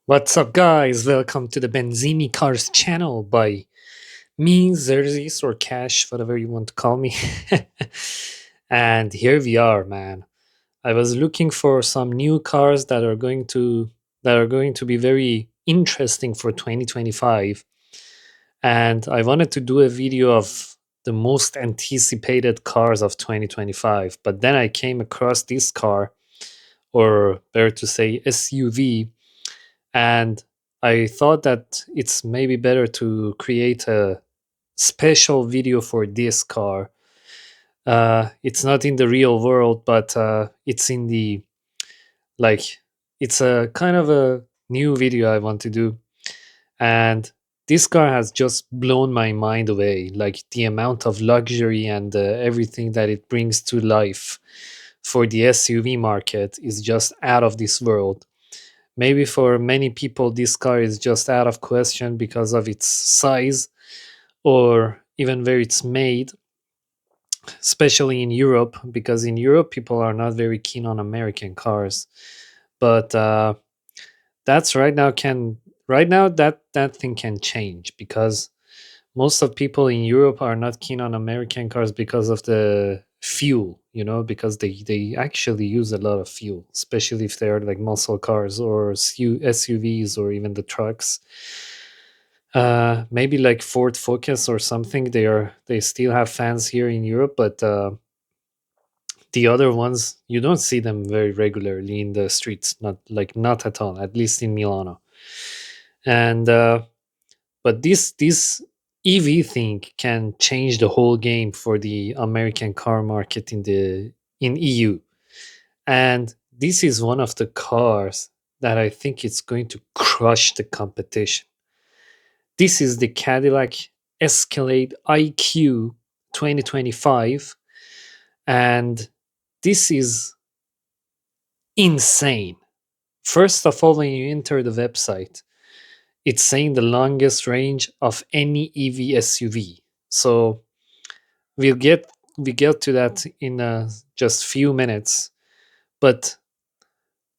What's up, guys? Welcome to the Benzini Cars channel by me, Zerzis, or Cash, whatever you want to call me. And here we are, man. I was looking for some new cars that are going to be very interesting for 2025, and I wanted to do a video of the most anticipated cars of 2025. But then I came across this car, or better to say, SUV, and I thought that it's maybe better to create a special video for this car. It's not in the real world, but it's in the like it's a kind of a new video I want to do. And this car has just blown my mind away, like the amount of luxury and everything that it brings to life for the SUV market is just out of this world. Maybe for many people, this car is just out of question because of its size or even where it's made, especially in Europe, because in Europe, people are not very keen on American cars. But that's right now that thing can change because most of people in Europe are not keen on American cars because of the fuel, because they actually use a lot of fuel, especially if they're like muscle cars or SUVs or even the trucks. Maybe like Ford Focus or something. They still have fans here in Europe, but the other ones you don't see them very regularly in the streets. Not at all. At least in Milano. And but this EV thing can change the whole game for the American car market in EU. And this is one of the cars that I think it's going to crush the competition. This is the Cadillac Escalade IQ 2025, and this is insane. First of all, when you enter the website, it's saying the longest range of any EV SUV. So we'll get we get to that in just few minutes. But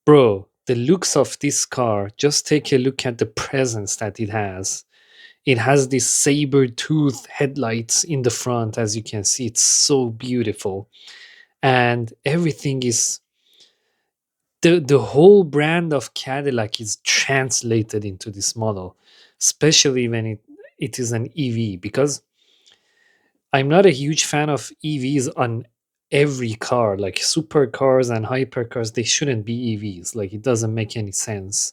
bro, the looks of this car, just take a look at the presence that it has. It has these saber tooth headlights in the front, as you can see. It's so beautiful. And everything is the whole brand of Cadillac is translated into this model, especially when it is an EV, because I'm not a huge fan of EVs on every car. Like supercars and hypercars, they shouldn't be EVs. Like it doesn't make any sense.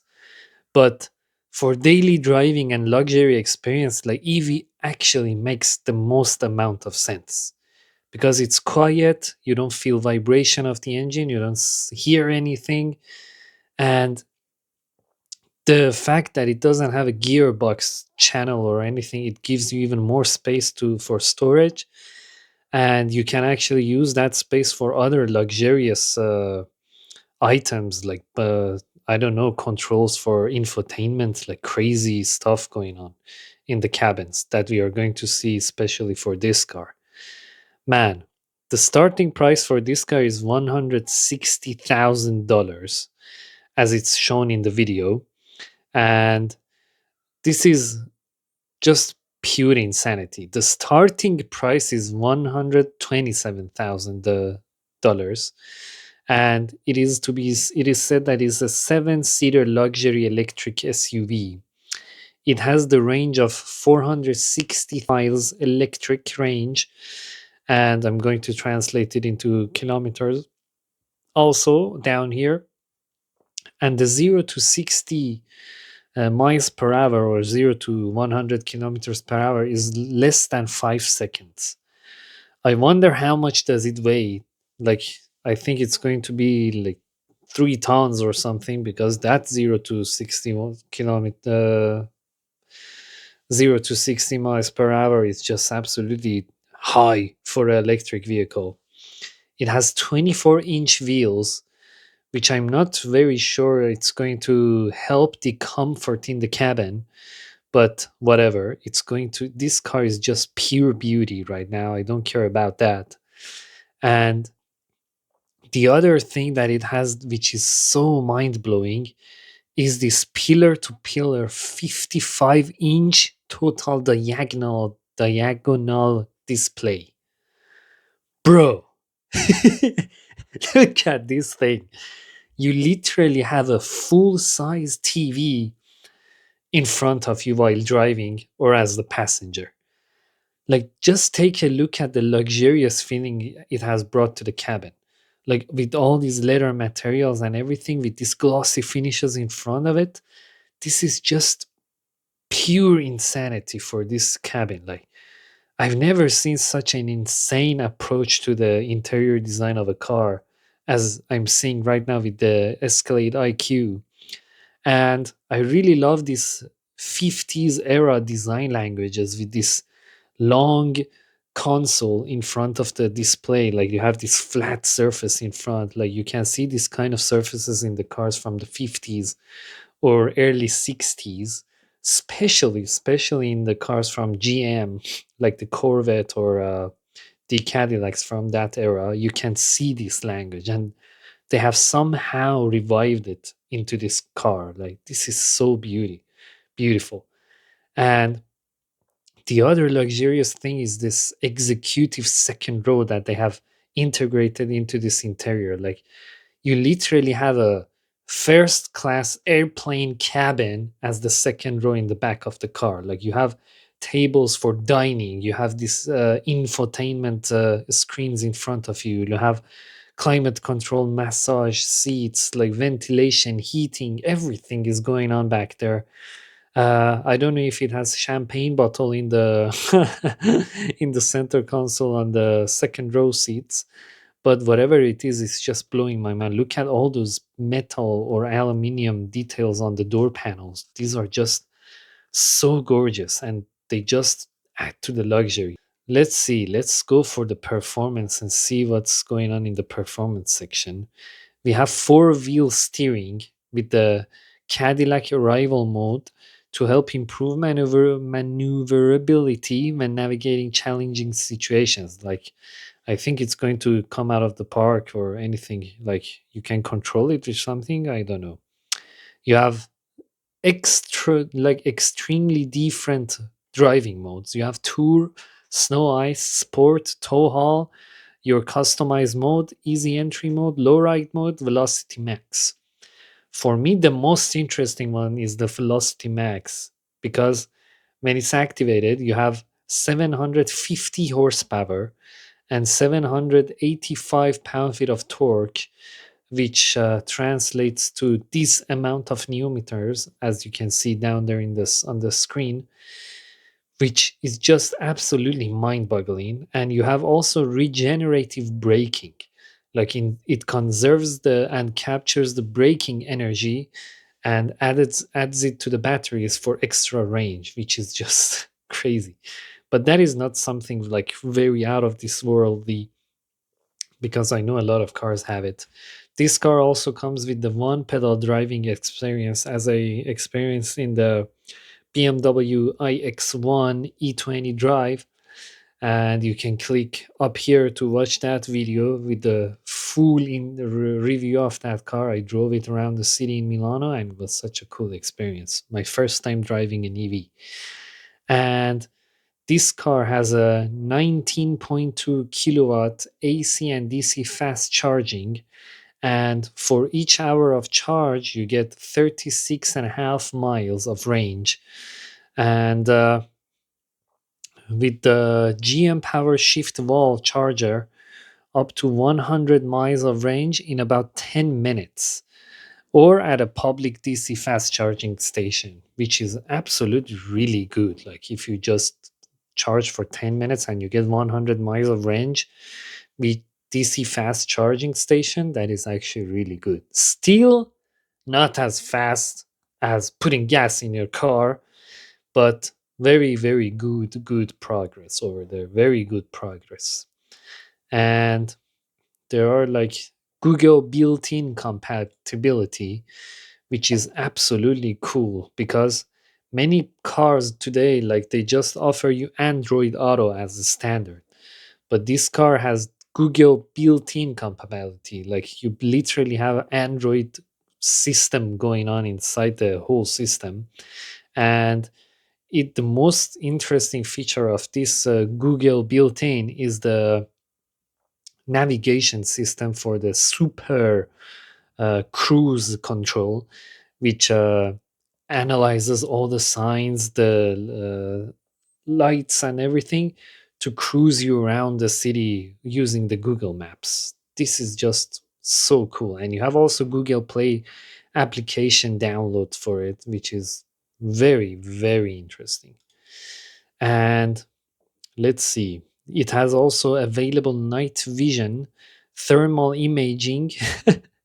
But for daily driving and luxury experience, like EV actually makes the most amount of sense because it's quiet, you don't feel vibration of the engine, you don't hear anything, and the fact that it doesn't have a gearbox channel or anything, it gives you even more space to for storage, and you can actually use that space for other luxurious items like I don't know, controls for infotainment, like crazy stuff going on in the cabins that we are going to see, especially for this car. Man, the starting price for this car is $160,000, as it's shown in the video, and this is just pure insanity. The starting price is $127,000, and it is said that it's a seven-seater luxury electric SUV. It has the range of 460 miles electric range, and I'm going to translate it into kilometers also down here. And the 0 to 60 miles per hour, or 0 to 100 kilometers per hour, is less than 5 seconds. I wonder how much does it weigh. Like, I think it's going to be like 3 tons or something, because that 0 to 60 kilometer 0 to 60 miles per hour is just absolutely high for an electric vehicle. It has 24-inch wheels, which I'm not very sure it's going to help the comfort in the cabin, but whatever. This car is just pure beauty right now. I don't care about that. And the other thing that it has, which is so mind blowing, is this pillar to pillar 55-inch total diagonal display. Bro, look at this thing. You literally have a full size TV in front of you while driving or as the passenger. Like, just take a look at the luxurious feeling it has brought to the cabin. Like, with all these leather materials and everything, with these glossy finishes in front of it, this is just pure insanity for this cabin. Like, I've never seen such an insane approach to the interior design of a car as I'm seeing right now with the Escalade IQ. And I really love this 50s era design languages with this long console in front of the display. Like, you have this flat surface in front. Like, you can see this kind of surfaces in the cars from the 50s or early 60s, especially in the cars from GM, like the Corvette or the Cadillacs from that era. You can see this language, and they have somehow revived it into this car. Like, this is so beautiful. And the other luxurious thing is this executive second row that they have integrated into this interior. Like, you literally have a first class airplane cabin as the second row in the back of the car. Like, you have tables for dining, you have this infotainment screens in front of you, you have climate control massage seats, like ventilation, heating, everything is going on back there. I don't know if it has champagne bottle in the in the center console on the second row seats, but whatever it is, it's just blowing my mind. Look at all those metal or aluminium details on the door panels. These are just so gorgeous, and they just add to the luxury. Let's see. Let's go for the performance and see what's going on in the performance section. We have four-wheel steering with the Cadillac Arrival mode to help improve maneuverability when navigating challenging situations. Like, I think it's going to come out of the park or anything. Like, you can control it or something. I don't know. You have extremely different driving modes. You have tour, snow ice, sport, tow haul, your customized mode, easy entry mode, low ride mode, velocity max. For me, the most interesting one is the velocity max, because when it's activated, you have 750 horsepower and 785 pound-feet of torque, which translates to this amount of newmeters, as you can see down there in this on the screen, which is just absolutely mind-boggling. And you have also regenerative braking, like it conserves the and captures the braking energy and adds it to the batteries for extra range, which is just crazy. But that is not something like very out of this worldly, because I know a lot of cars have it. This car also comes with the one pedal driving experience, as I experienced in the BMW iX1 E20 Drive. And you can click up here to watch that video with the full review of that car. I drove it around the city in Milano, and it was such a cool experience. My first time driving an EV. And this car has a 19.2 kilowatt AC and DC fast charging. And for each hour of charge, you get 36 and a half miles of range. And with the GM Power Shift Wall charger, up to 100 miles of range in about 10 minutes, or at a public DC fast charging station, which is absolutely really good. Like, if you just charge for 10 minutes and you get 100 miles of range with DC fast charging station, that is actually really good. Still not as fast as putting gas in your car, but very good progress over there. Very good progress. And there are like Google built-in compatibility, which is absolutely cool, because many cars today, like, they just offer you Android Auto as a standard, but this car has Google built-in compatibility. Like, you literally have Android system going on inside the whole system. And the most interesting feature of this Google built-in is the navigation system for the super cruise control, which analyzes all the signs, the lights, and everything to cruise you around the city using the Google Maps. This is just so cool. And you have also Google Play application download for it, which is very, very interesting. And let's see. It has also available night vision, thermal imaging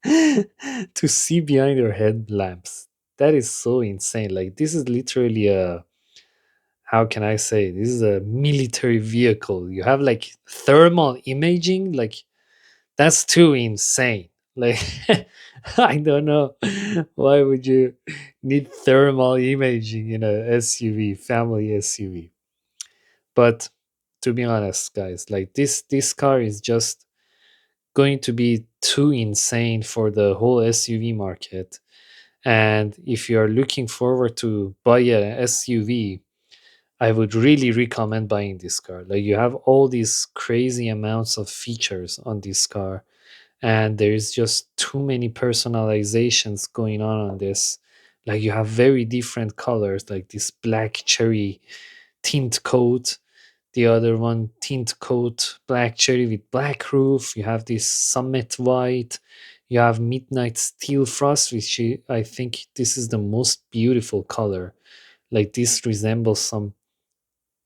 to see behind your headlamps. That is so insane. Like, this is literally a, how can I say, this is a military vehicle. You have like thermal imaging, like, that's too insane. Like, I don't know why would you need thermal imaging in a SUV, family SUV. But to be honest, guys, like, this car is just going to be too insane for the whole SUV market. And if you are looking forward to buy a SUV, I would really recommend buying this car. Like, you have all these crazy amounts of features on this car, and there's just too many personalizations going on this. Like, you have very different colors, like this black cherry tint coat, the other one tint coat black cherry with black roof. You have this summit white. You have midnight steel frost, which I think this is the most beautiful color. Like, this resembles some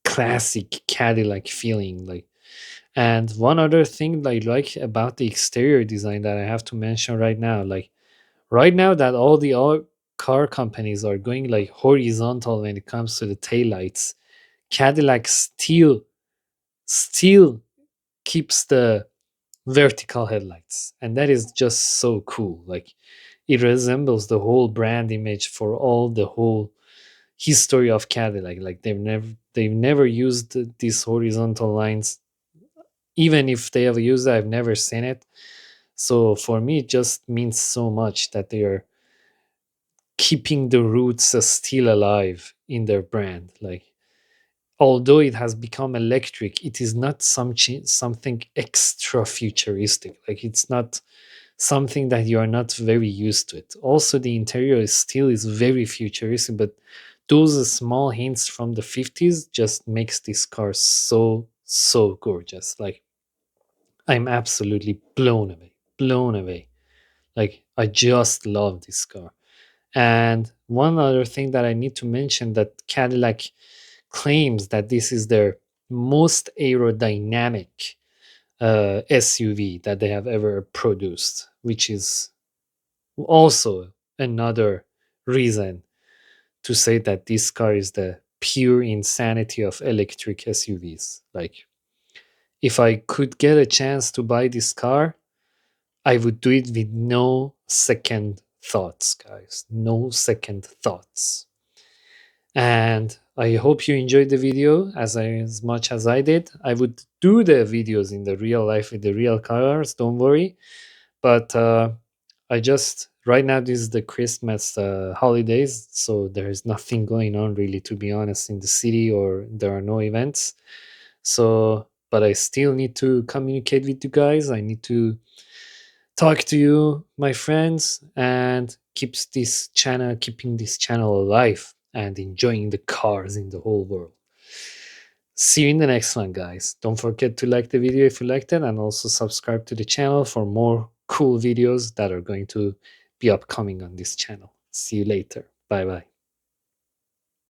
classic Cadillac feeling. Like, and one other thing I like about the exterior design that I have to mention right now, like, right now that all car companies are going like horizontal when it comes to the taillights, Cadillac still keeps the vertical headlights, and that is just so cool. Like, it resembles the whole brand image for all the whole history of Cadillac. Like, they've never used these horizontal lines. Even if they have used it, I've never seen it. So for me, it just means so much that they are keeping the roots still alive in their brand. Like, although it has become electric, it is not something extra futuristic. Like, it's not something that you are not very used to it. Also, the interior is very futuristic, but those small hints from the 50s just makes this car so gorgeous. Like, I'm absolutely blown away. Like, I just love this car. And one other thing that I need to mention, that Cadillac claims that this is their most aerodynamic SUV that they have ever produced, which is also another reason to say that this car is the pure insanity of electric SUVs. Like, if I could get a chance to buy this car, I would do it with no second thoughts, guys. No second thoughts. And I hope you enjoyed the video as much as I did. I would do the videos in the real life with the real cars, don't worry. But I just, right now, this is the Christmas holidays, so there is nothing going on really, to be honest, in the city, or there are no events. So, but I still need to communicate with you guys. I need to talk to you, my friends, and keeping this channel alive and enjoying the cars in the whole world. See you in the next one, guys. Don't forget to like the video if you liked it, and also subscribe to the channel for more cool videos that are going to be upcoming on this channel. See you later. Bye bye.